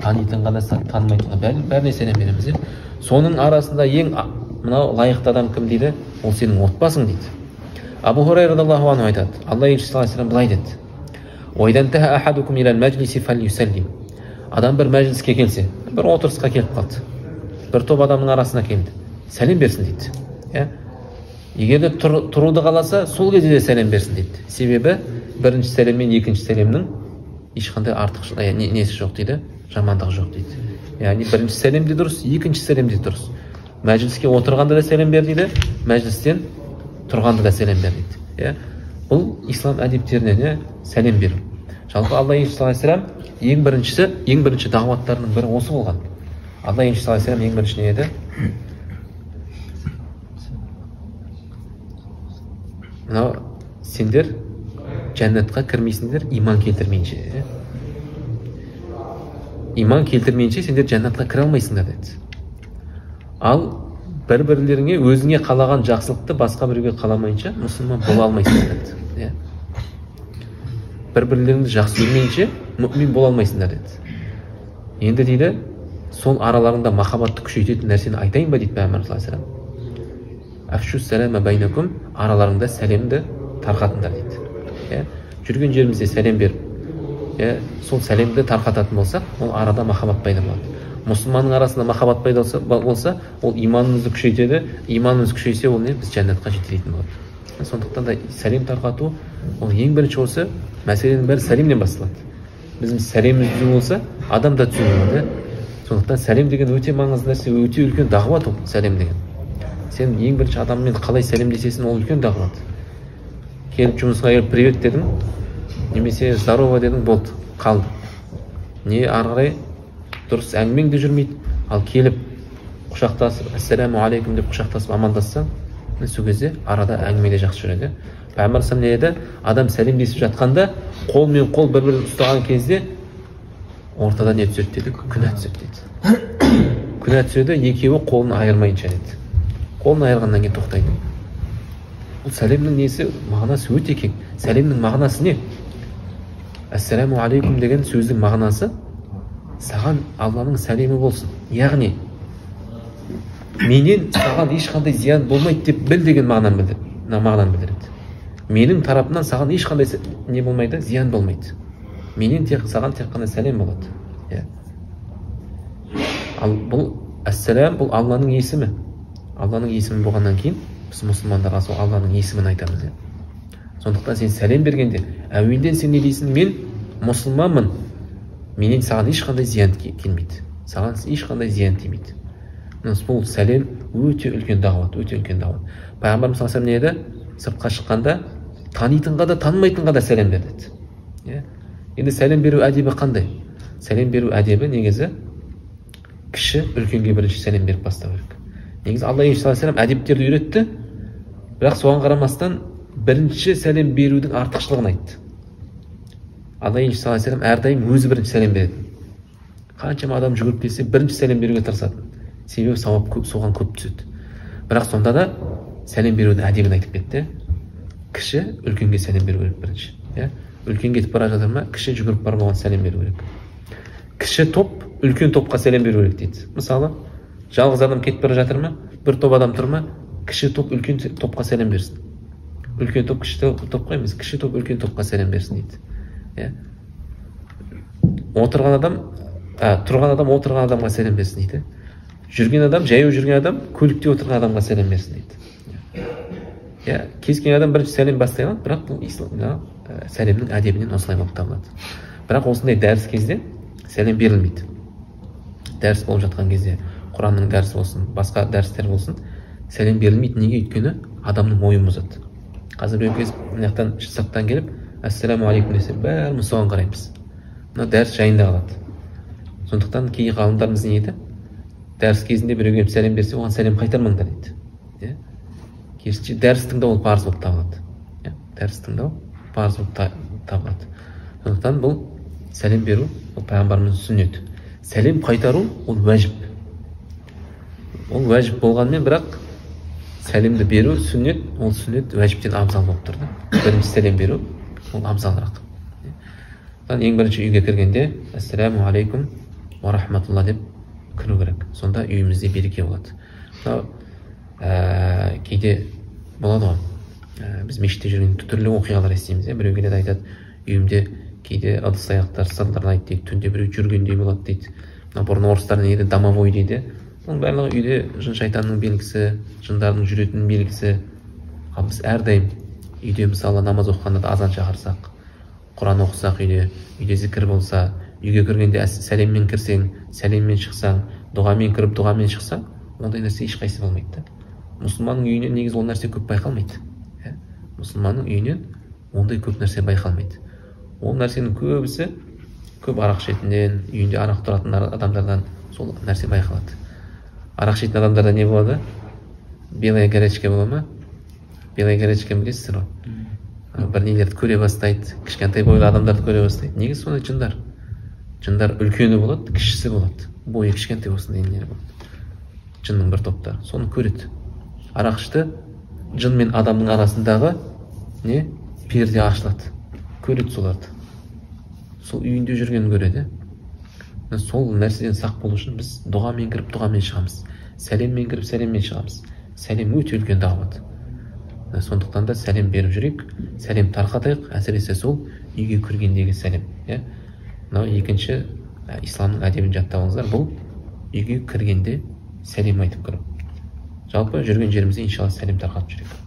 танитынға да танымайтынға бәріне сәлем береміз. Соның арасында ең мынау лайықты адам кім дейді? Ол сенің отбасың дейді. Абу Хурайра радиаллаху анху айтады, Алла елшісі саллаллаху алейхи ва саллям былай деді: "Ойдантаха ахадукум илал маджлиси фальюсаллим." Адам бір мәжіліске келсе, бір отырысқа келіп қалды. Бір топ адамның арасына келді. Сәлем берсін дейді. Егер де тұруды қаласа, сол кезде де сәлем берсін дейді. Себебі бірінші сәлем мен екінші сәлемнің ешқандай артықшылық несі жоқ дейді, жамандығы жоқ дейді. Яғни бірінші сәлем де дұрыс, екінші сәлем де дұрыс. Мәжіліске отырғанда да сәлем бер дейді, мәжілістен тұрғанда да сәлем бер дейді. Бұл ислам әдептеріне сәлем беру. Жалпы Алла елшісі саллаллаху алейхи ва саллям ең бірінші дағуаттарының бірі осы болған. Алла елшісі саллаллаху алейхи ва саллям ең бірінші не еді? Мынау сендер жәннатқа кірмейсіңдер иман келтірмейінше. Иман келтірмейінше сендер жәннатқа кіре алмайсыңдар деді. Ал бір-бірлеріңе өзіңе қалаған жақсылықты басқа біреуге қаламайынша мұсылман бола алмайсыңдар деді. Бір-бірлеріңді жақсы көрмейінше мүмин бола алмайсыңдар деді. Енді дейді, сол араларында махаббатты күшейтетін нәрсені айтайын ба дейді Пайғамбар саллаллаху алейхи ва саллям. Афшу салама байнакум, араларыңда сәлемді тарқатыңдар дейді. Жүрген жерімізде сәлем беріп, сол сәлемді тарқататын болсақ, ол арада махаббат пайда болады. Мұсылманның арасында махаббат пайда болса, ол иманымызды күшейтеді. Иманымыз күшейсе, ол не? Біз жәннатқа жетелейтін болады. Сондықтан да сәлем тарқату, ол ең бірінші осы, мәселенің бәрі сәлемнен басталады. Біздің сәлеміміз түзу болса, адам да түзу болады. Сондықтан сәлем деген өте маңызды нәрсе, өте үлкен дағуат ол сәлем деген. Сен ең бірінші адаммен қалай сәлемдесесің, ол үлкен дағуат. Келіп жұмысқа келіп привет дедің, немесе здорово дедің, болды, қалды. Не ары қарай дұрыс әңгімең де жүрмейді. Ал келіп құшақтасып, ассаламу алейкум деп құшақтасып амандассаң, сол кезде арада әңгіме де жақсы жүреді. Пайғамбар саллаллаху алейхи ва саллям адам сәлемдесіп жатқанда, қол мен қол бір-бірін ұстаған кезде ортада не түседі деді? Күнә түседі деді. Күнә түседі, екеуі қолын айырмайынша деді. Қолын айырғаннан кейін тоқтайды. Бұл сәлемнің несі, мағынасы өте кең. Сәлемнің мағынасы не? Ассаламу алейкум деген сөздің мағынасы саған Алланың сәлемі болсын. Яғни менен саған ешқандай зиян болмайды деп біл деген мағынаны білдіреді. Менің тарапымнан саған ешқандай не болмайды, зиян болмайды. Менен саған тек қана сәлем болады. Ал бұл ассалам, бұл Алланың есімі. Алланың есімі болғаннан кейін біз мұсылмандарға сол Алланың есімін айтамыз. Сондықтан сен сәлем бергенде әуелден сен не дейсің? Мен мұсылманмын. Менен саған ешқандай зиян келмейді. Саған ешқандай зиян тимейді. Бұл сәлем өте үлкен дағуат, өте үлкен дағуат. Пайғамбарымыз саллаллаху алейхи ва саллям не еді? Сыртқа шыққанда танитынға да танымайтынға да сәлем бер деді. Енді сәлем беру әдебі қандай? Сәлем беру әдебі негізі кіші үлкенге бірінші сәлем беріп бастау керек. Негізі Алла елшісі саллаллаху алейхи ва саллям әдептерді үйретті, бірақ соған қарамастан бірінші сәлем берудің артықшылығын айтты. Алла елшісі саллаллаху алейхи ва саллям әрдайым өзі бірінші сәлем береді. Қаншама адам жүгіріп келсе, бірінші сәлем беруге тырысады. Себебі сауап соған көп түседі. Бірақ сонда да сәлем берудің әдебін айтып кетті. Кіші үлкенге сәлем беру керек бірінші. Үлкен кетіп бара жатыр ма, кіші жүгіріп барып оған сәлем беру керек. Кіші топ үлкен топқа сәлем беру керек дейді. Мысалы, жалғыз адам кетіп бара жатыр ма, бір топ адам тұр ма, кіші топ үлкен топқа сәлем берсін. Үлкен топ кіші топқа емес, кіші топ үлкен топқа сәлем берсін дейді. Отырған адам отырған адамға сәлем берсін дейді. Жүрген адам, жаяу жүрген адам, көлікте отырған адамға сәлем берсін дейді. Кез келген адам бірінші сәлем бастай алады, бірақ бұл ислам сәлемнің әдебінен осылай болып табылады. Бірақ осындай дәріс кезде сәлем берілмейді. Дәріс болып жатқан кезде, Құранның дәрісі болсын, басқа дәрістер болсын, сәлем берілмейді. Неге? Өйткені адамның ойын бұзады. Қазір біреу кез мына жақтан сырттан келіп, ассаламу алейкум десе, бәріміз соған қараймыз. Мына дәріс жайында қалады. Сондықтан кей ғалымдарымыз не еді? Дәріс кезінде біреу келіп сәлем берсе, оған сәлем қайтармаңдар дейді. Керісінше дәріс тыңдау ол парыз болып табылады. Дәріс тыңдау парыз болып табылады. Сондықтан бұл сәлем беру, ол пайғамбарымыздың сүннеті. Сәлем қайтару ол уәжіп. Ол уәжіп болғанмен, бірақ сәлемді беру сүннет, ол сүннет уәжіптен абзал болып тұрды. Бірінші сәлем беру ол абзалырақ. Ең бірінші үйге кіргенде ассаламу алейкум ва рахматулла деп кіру керек. Сонда үйімізде береке болады. Мынау кейде болады ғой, біз мешітте жүргенде түрлі оқиғалар естиміз. Біреу келеді айтады, үйімде кейде ыдыс аяқтар сылдырлайды дейді, түнде біреу жүргендей болады дейді. Бұрын орыстар не дейді, домовой дейді. Оның барлығы үйде жын шайтанның белгісі, жындардың жүретінінің белгісі. Ал біз әрдайым үйде мысалы намаз оқығанда да азан шақырсақ, Құран оқысақ, үйде зікір болса, үйге кіргенде сәлеммен кірсең, сәлеммен шықсаң, дұғамен кіріп, дұғамен шықсаң, ондай нәрсе ешқайсы болмайды. Мұсылманның үйінен негізі ол нәрсе көп байқалмайды. Мұсылманның үйінен ондай көп нәрсе байқалмайды. Ол нәрсенің көбісі көп арақ ішетінден, үйінде арақ тұратын адамдардан сол нәрсе байқалады. Арақ ішетін адамдарда не болады? Белая горячка бола ма? Белая горячка білесіздер ғой? Бір нелерді көре бастайды, кішкентай бойлы адамдарды көре бастайды. Негізі сондай жындар. Жындар үлкені болады, кішісі болады. Бойы кішкентай болсын деген нелер болады. Жынның бір топтары. Соны көреді. Арақ ішті, жын мен адамның арасындағы не? Перде ашылады. Көреді соларды. Сол үйінде жүргенін көреді. Сол нәрседен сақ болу үшін біз дұғамен кіріп, дұғамен шығамыз. Сәлеммен кіріп, сәлеммен шығамыз. Сәлем өте үлкен дағуат. Сондықтан да сәлем беріп жүрейік, сәлем тарқатайық, әсіресе сол үйге кіргендегі сәлем. Мынау екінші исламның әдебін жаттауыңыздар, бұл үйге кіргенде сәлем айтып кіру. Жалпы жүрген жерімізде иншалла сәлем тарқатып жүрейік.